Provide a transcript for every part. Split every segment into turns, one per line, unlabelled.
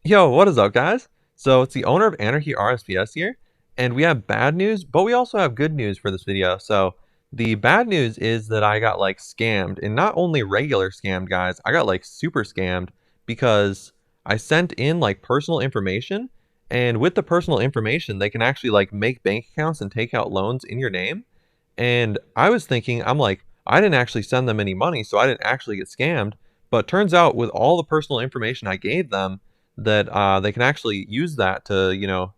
Yo, what is up, guys? So it's the owner of Anarchy RSPS here, and we have bad news, but we also have good news for this video. So the bad news is that I got like scammed, and not only regular scammed, guys, I got like super scammed because I sent in like personal information, and with the personal information, they can actually like make bank accounts and take out loans in your name. And I was thinking, I'm like, I didn't actually send them any money, so I didn't actually get scammed. But turns out with all the personal information I gave them, that they can actually use that to,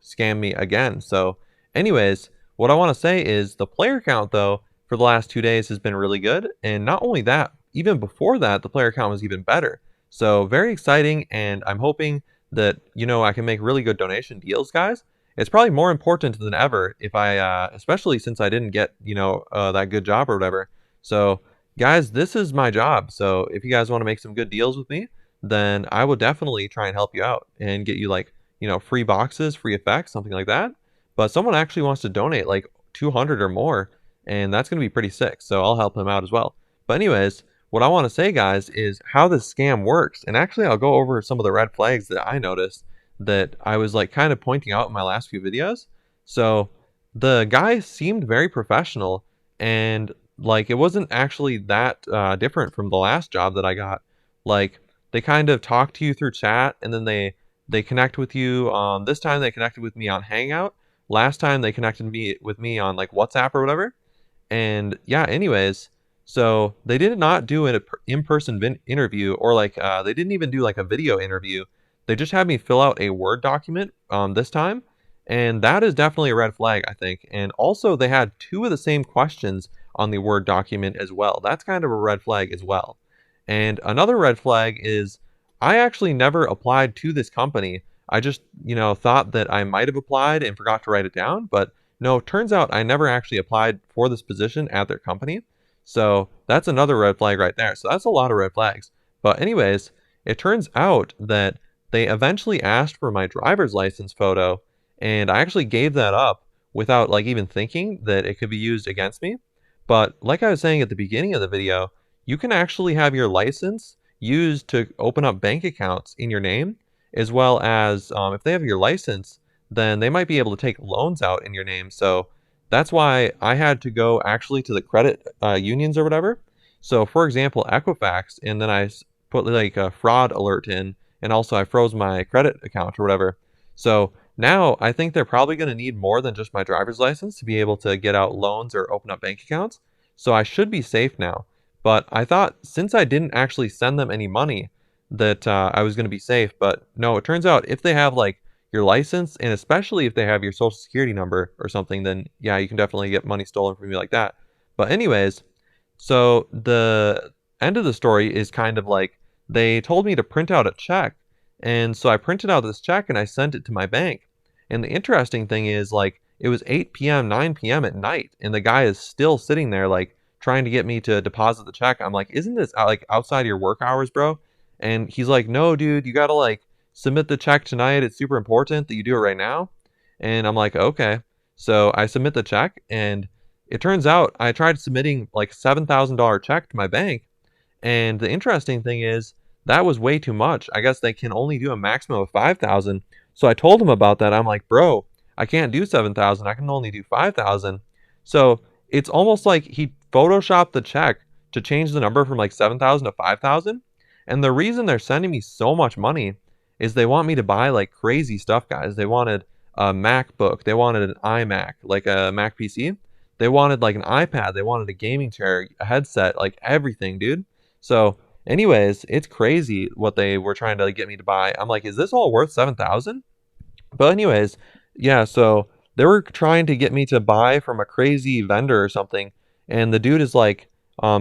scam me again. So, anyways, what I want to say is the player count, though, for the last 2 days has been really good. And not only that, even before that, the player count was even better. So, very exciting. And I'm hoping that, I can make really good donation deals, guys. It's probably more important than ever if especially since I didn't get, that good job or whatever. So, guys, this is my job. So, if you guys want to make some good deals with me, then I will definitely try and help you out and get you like, free boxes, free effects, something like that. But someone actually wants to donate like 200 or more, and that's going to be pretty sick. So I'll help him out as well. But anyways, what I want to say, guys, is how this scam works. And actually, I'll go over some of the red flags that I noticed that I was like kind of pointing out in my last few videos. So the guy seemed very professional, and like it wasn't actually that different from the last job that I got. Like they kind of talk to you through chat, and then they connect with you. This time they connected with me on Hangout. Last time they connected with me on like WhatsApp or whatever. And yeah, anyways, so they did not do an in-person interview, or like they didn't even do like a video interview. They just had me fill out a Word document this time, and that is definitely a red flag, I think. And also, they had two of the same questions on the Word document as well. That's kind of a red flag as well. And another red flag is I actually never applied to this company. I just, thought that I might have applied and forgot to write it down. But no, it turns out I never actually applied for this position at their company. So that's another red flag right there. So that's a lot of red flags. But anyways, it turns out that they eventually asked for my driver's license photo, and I actually gave that up without like even thinking that it could be used against me. But like I was saying at the beginning of the video, you can actually have your license used to open up bank accounts in your name, as well as if they have your license, then they might be able to take loans out in your name. So that's why I had to go actually to the credit unions or whatever. So for example, Equifax, and then I put like a fraud alert in, and also I froze my credit account or whatever. So now I think they're probably going to need more than just my driver's license to be able to get out loans or open up bank accounts. So I should be safe now. But I thought since I didn't actually send them any money that I was going to be safe. But no, it turns out if they have like your license, and especially if they have your social security number or something, then yeah, you can definitely get money stolen from you like that. But anyways, so the end of the story is kind of like they told me to print out a check. And so I printed out this check and I sent it to my bank. And the interesting thing is like it was 8 p.m., 9 p.m. at night, and the guy is still sitting there like trying to get me to deposit the check. I'm like, isn't this like outside your work hours, bro? And he's like, no, dude, you gotta like submit the check tonight. It's super important that you do it right now. And I'm like, okay. So I submit the check, and it turns out I tried submitting like $7,000 check to my bank. And the interesting thing is that was way too much. I guess they can only do a maximum of 5,000. So I told him about that. I'm like, bro, I can't do 7,000. I can only do 5,000. So it's almost like he photoshopped the check to change the number from like 7,000 to 5,000. And the reason they're sending me so much money is they want me to buy like crazy stuff, guys. They wanted a MacBook. They wanted an iMac, like a Mac PC. They wanted like an iPad. They wanted a gaming chair, a headset, like everything, dude. So anyways, it's crazy what they were trying to like, get me to buy. I'm like, is this all worth 7,000? But anyways, yeah, so they were trying to get me to buy from a crazy vendor or something, and the dude is like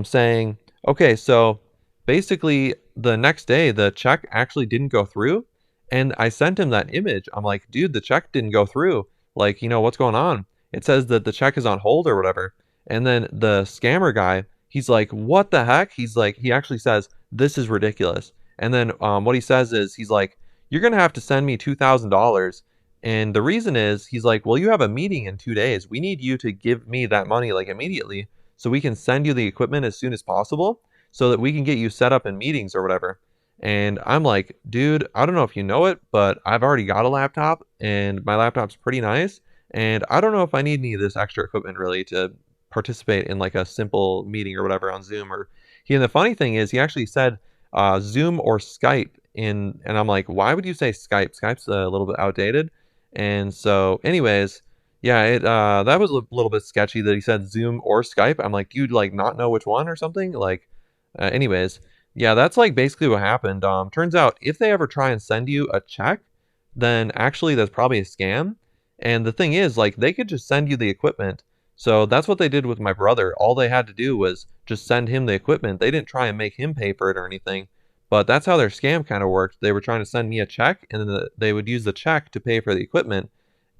saying, okay, so basically the next day the check actually didn't go through, and I sent him that image. I'm like, dude, the check didn't go through. Like, what's going on? It says that the check is on hold or whatever. And then the scammer guy, he's like, what the heck? He's like, he actually says, this is ridiculous. And then what he says is, he's like, you're going to have to send me $2,000. And the reason is, he's like, well, you have a meeting in 2 days. We need you to give me that money like immediately so we can send you the equipment as soon as possible so that we can get you set up in meetings or whatever. And I'm like, dude, I don't know if you know it, but I've already got a laptop and my laptop's pretty nice. And I don't know if I need any of this extra equipment really to participate in like a simple meeting or whatever on Zoom. Or and the funny thing is, he actually said Zoom or Skype and I'm like, why would you say Skype? Skype's a little bit outdated. And so, anyways, yeah, it that was a little bit sketchy that he said Zoom or Skype. I'm like, you'd like not know which one or something. Like, anyways, yeah, that's like basically what happened. Turns out if they ever try and send you a check, then actually that's probably a scam. And the thing is, like, they could just send you the equipment. So that's what they did with my brother. All they had to do was just send him the equipment. They didn't try and make him pay for it or anything. But that's how their scam kind of worked. They were trying to send me a check, and then they would use the check to pay for the equipment.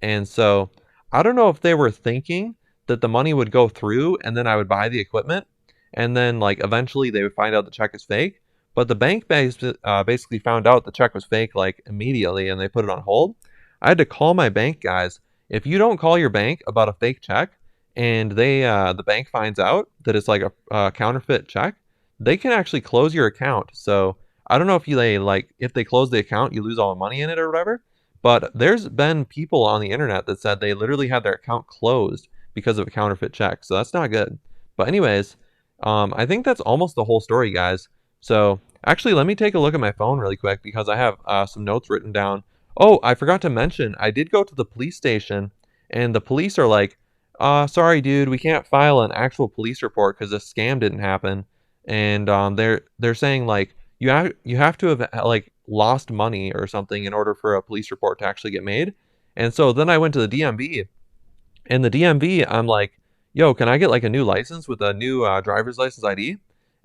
And so I don't know if they were thinking that the money would go through and then I would buy the equipment and then like eventually they would find out the check is fake. But the bank basically found out the check was fake like immediately and they put it on hold. I had to call my bank guys. If you don't call your bank about a fake check and the bank finds out that it's like a counterfeit check, they can actually close your account. So I don't know if if they close the account, you lose all the money in it or whatever. But there's been people on the internet that said they literally had their account closed because of a counterfeit check. So that's not good. But anyways, I think that's almost the whole story, guys. So actually, let me take a look at my phone really quick because I have some notes written down. Oh, I forgot to mention, I did go to the police station, and the police are like, sorry, dude, we can't file an actual police report because a scam didn't happen." And they're saying like you have to have like lost money or something in order for a police report to actually get made. And so then I went to the DMV, and the DMV, I'm like, yo, can I get like a new license with a new driver's license ID?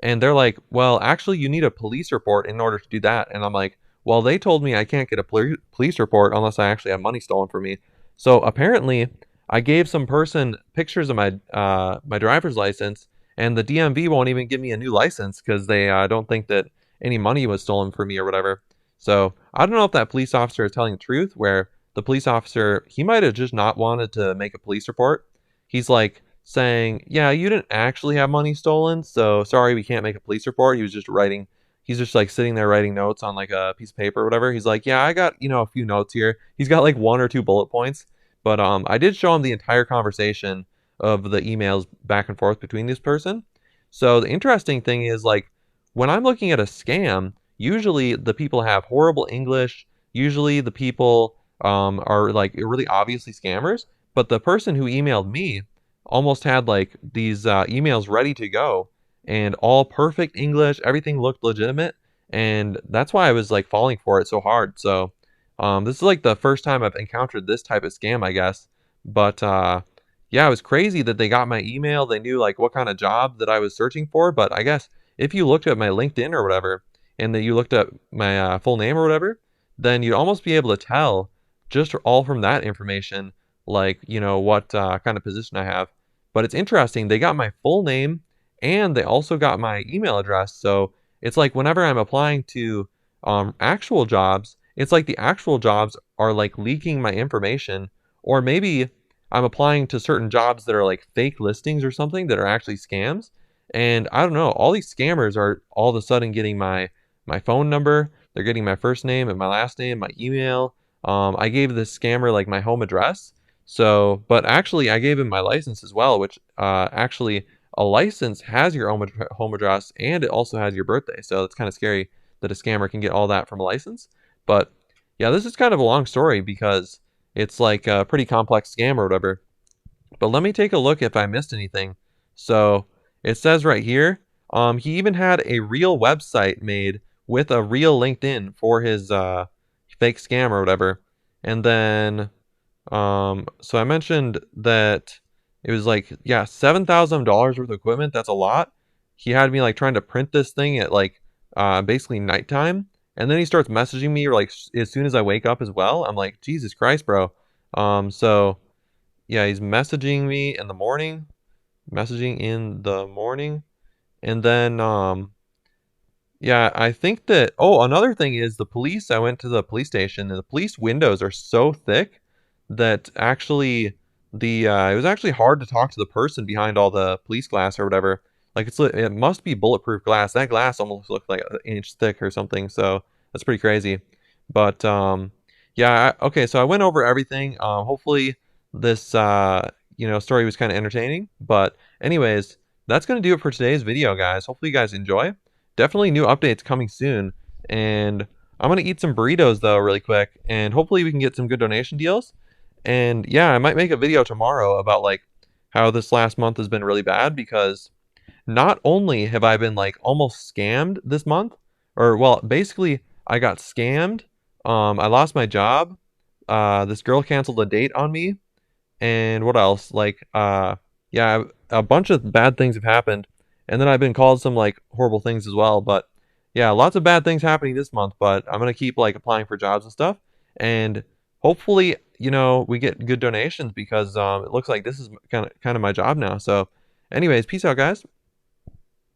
And they're like, well, actually, you need a police report in order to do that. And I'm like, well, they told me I can't get a police report unless I actually have money stolen from me. So apparently, I gave some person pictures of my driver's license, and the DMV won't even give me a new license because they don't think that any money was stolen from me or whatever. So I don't know if that police officer is telling the truth, where the police officer, he might have just not wanted to make a police report. He's like saying, yeah, you didn't actually have money stolen, so sorry, we can't make a police report. He's just like sitting there writing notes on like a piece of paper or whatever. He's like, yeah, I got, a few notes here. He's got like one or two bullet points, but I did show him the entire conversation of the emails back and forth between this person. So the interesting thing is like when I'm looking at a scam, usually the people have horrible English. Usually the people are like really obviously scammers. But the person who emailed me almost had like these emails ready to go and all perfect English. Everything looked legitimate. And that's why I was like falling for it so hard. So this is like the first time I've encountered this type of scam, I guess. But yeah, it was crazy that they got my email. They knew like what kind of job that I was searching for. But I guess if you looked at my LinkedIn or whatever, and that you looked at my full name or whatever, then you'd almost be able to tell just all from that information, like, what kind of position I have. But it's interesting. They got my full name and they also got my email address. So it's like whenever I'm applying to actual jobs, it's like the actual jobs are like leaking my information. Or maybe I'm applying to certain jobs that are like fake listings or something that are actually scams. And I don't know, all these scammers are all of a sudden getting my phone number, they're getting my first name and my last name, my email. I gave this scammer like my home address. So, but actually, I gave him my license as well, which actually a license has your home address and it also has your birthday. So it's kind of scary that a scammer can get all that from a license. But yeah, this is kind of a long story because it's like a pretty complex scam or whatever. But let me take a look if I missed anything. So it says right here, he even had a real website made with a real LinkedIn for his fake scam or whatever. And then, so I mentioned that it was like, yeah, $7,000 worth of equipment. That's a lot. He had me like trying to print this thing at like basically nighttime. And then he starts messaging me like as soon as I wake up as well. I'm like, Jesus Christ, bro. So yeah, he's messaging me in the morning, and then yeah, I think that, oh, another thing is the police. I went to the police station and the police windows are so thick that actually it was actually hard to talk to the person behind all the police glass or whatever. Like it must be bulletproof glass. That glass almost looked like an inch thick or something. So that's pretty crazy. But yeah. Okay. So I went over everything. Hopefully this story was kind of entertaining. But anyways, that's gonna do it for today's video, guys. Hopefully you guys enjoy. Definitely new updates coming soon. And I'm gonna eat some burritos though, really quick, and hopefully we can get some good donation deals. And yeah, I might make a video tomorrow about like how this last month has been really bad because not only have I been like almost scammed this month, or well, basically I got scammed. I lost my job. This girl canceled a date on me, and what else? Like, yeah, a bunch of bad things have happened, and then I've been called some like horrible things as well. But yeah, lots of bad things happening this month. But I'm gonna keep like applying for jobs and stuff, and hopefully, we get good donations because it looks like this is kind of my job now. So, anyways, peace out, guys.